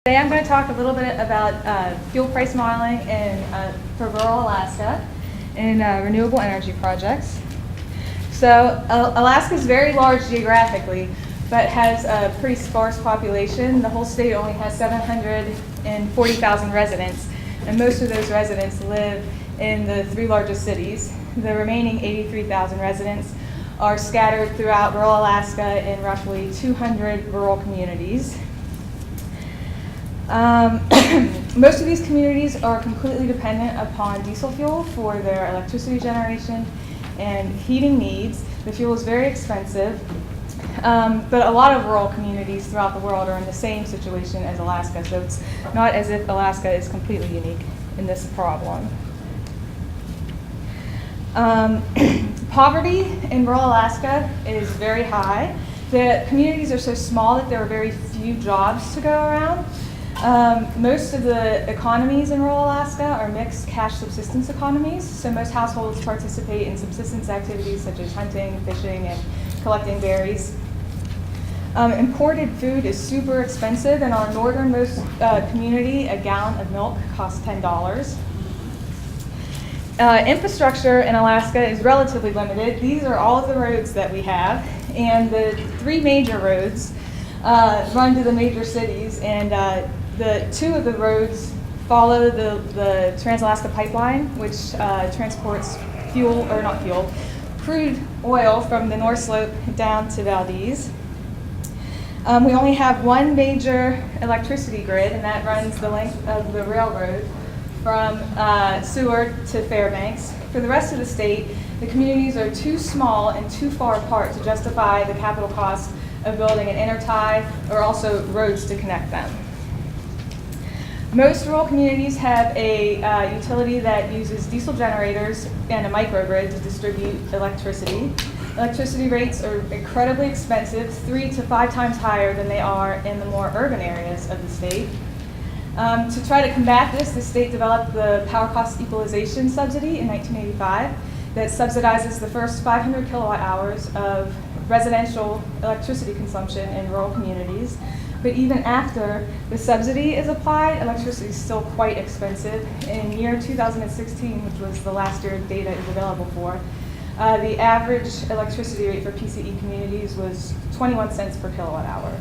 Today I'm going to talk a little bit about fuel price modeling for rural Alaska in renewable energy projects. So Alaska is very large geographically, but has a pretty sparse population. The whole state only has 740,000 residents, and most of those residents live in the three largest cities. The remaining 83,000 residents are scattered throughout rural Alaska in roughly 200 rural communities. Most of these communities are completely dependent upon diesel fuel for their electricity generation and heating needs. The fuel is very expensive, but a lot of rural communities throughout the world are in the same situation as Alaska, so it's not as if Alaska is completely unique in this problem. Poverty in rural Alaska is very high. The communities are so small that there are very few jobs to go around. Most of the economies in rural Alaska are mixed cash subsistence economies, so most households participate in subsistence activities such as hunting, fishing, and collecting berries. Imported food is super expensive. In our northernmost community, a gallon of milk costs $10. Infrastructure in Alaska is relatively limited. These are all of the roads that we have, and the three major roads run to the major cities, and the two of the roads follow the Trans-Alaska Pipeline, which transports crude oil from the North Slope down to Valdez. We only have one major electricity grid, and that runs the length of the railroad from Seward to Fairbanks. For the rest of the state, the communities are too small and too far apart to justify the capital cost of building an intertie or also roads to connect them. Most rural communities have a utility that uses diesel generators and a microgrid to distribute electricity. Electricity rates are incredibly expensive, 3 to 5 times higher than they are in the more urban areas of the state. To try to combat this, the state developed the Power Cost Equalization Subsidy in 1985 that subsidizes the first 500 kilowatt hours of residential electricity consumption in rural communities. But even after the subsidy is applied, electricity is still quite expensive. In year 2016, which was the last year data is available for, the average electricity rate for PCE communities was 21 cents per kilowatt hour.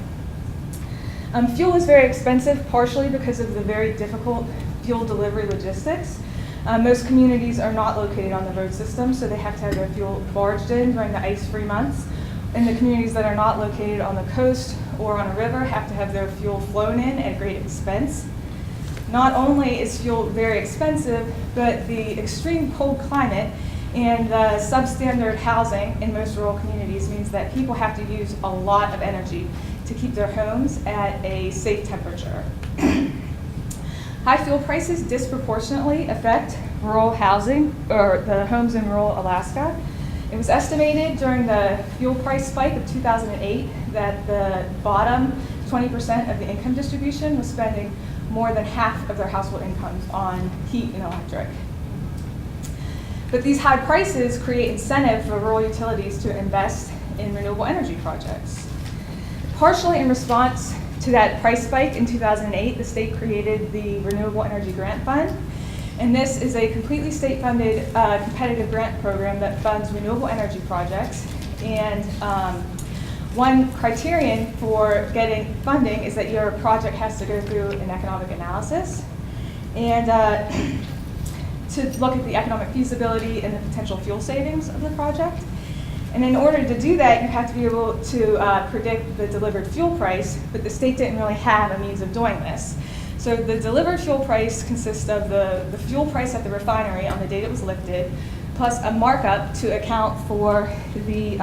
Fuel is very expensive, partially because of the very difficult fuel delivery logistics. Most communities are not located on the road system, so they have to have their fuel barged in during the ice-free months. And the communities that are not located on the coast or on a river have to have their fuel flown in at great expense. Not only is fuel very expensive, but the extreme cold climate and the substandard housing in most rural communities means that people have to use a lot of energy to keep their homes at a safe temperature. High fuel prices disproportionately affect rural housing, or the homes in rural Alaska. It was estimated during the fuel price spike of 2008 that the bottom 20% of the income distribution was spending more than half of their household incomes on heat and electric. But these high prices create incentive for rural utilities to invest in renewable energy projects. Partially in response to that price spike in 2008, the state created the Renewable Energy Grant Fund. And this is a completely state-funded competitive grant program that funds renewable energy projects. And one criterion for getting funding is that your project has to go through an economic analysis and to look at the economic feasibility and the potential fuel savings of the project. And in order to do that, you have to be able to predict the delivered fuel price, but the state didn't really have a means of doing this. So the delivered fuel price consists of the fuel price at the refinery on the date it was lifted, plus a markup to account for the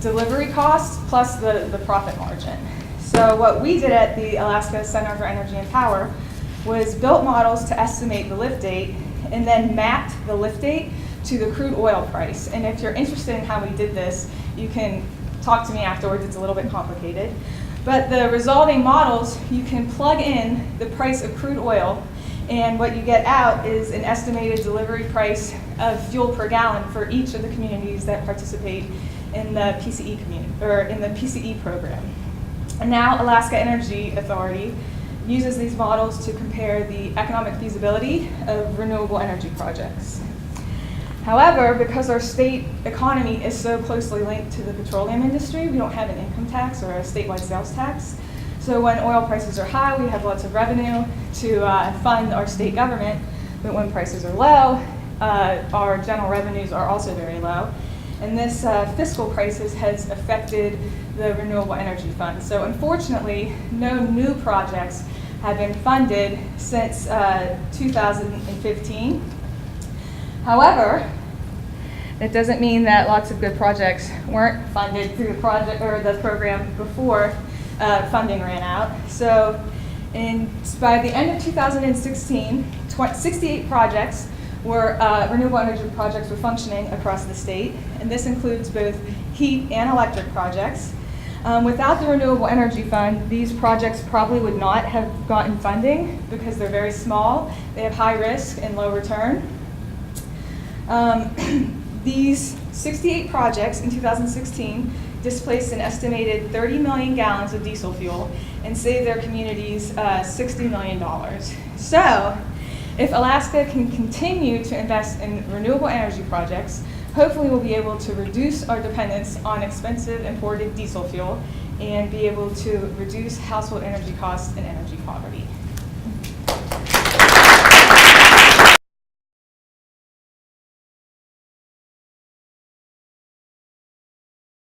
delivery cost plus the profit margin. So what we did at the Alaska Center for Energy and Power was built models to estimate the lift date and then mapped the lift date to the crude oil price. And if you're interested in how we did this, you can talk to me afterwards. It's a little bit complicated. But the resulting models, you can plug in the price of crude oil, and what you get out is an estimated delivery price of fuel per gallon for each of the communities that participate in the PCE community or in the PCE program. And now Alaska Energy Authority uses these models to compare the economic feasibility of renewable energy projects. However, because our state economy is so closely linked to the petroleum industry, we don't have an income tax or a statewide sales tax. So when oil prices are high, we have lots of revenue to fund our state government, but when prices are low, our general revenues are also very low. And this fiscal crisis has affected the Renewable Energy Fund. So unfortunately, no new projects have been funded since 2015. However, that doesn't mean that lots of good projects weren't funded through the project or the program before funding ran out. So by the end of 2016, 68 projects were renewable energy projects were functioning across the state, and this includes both heat and electric projects. Without the Renewable Energy Fund, these projects probably would not have gotten funding because they're very small, they have high risk and low return. These 68 projects in 2016 displaced an estimated 30 million gallons of diesel fuel and saved their communities $60 million. So, if Alaska can continue to invest in renewable energy projects, hopefully we'll be able to reduce our dependence on expensive imported diesel fuel and be able to reduce household energy costs and energy poverty.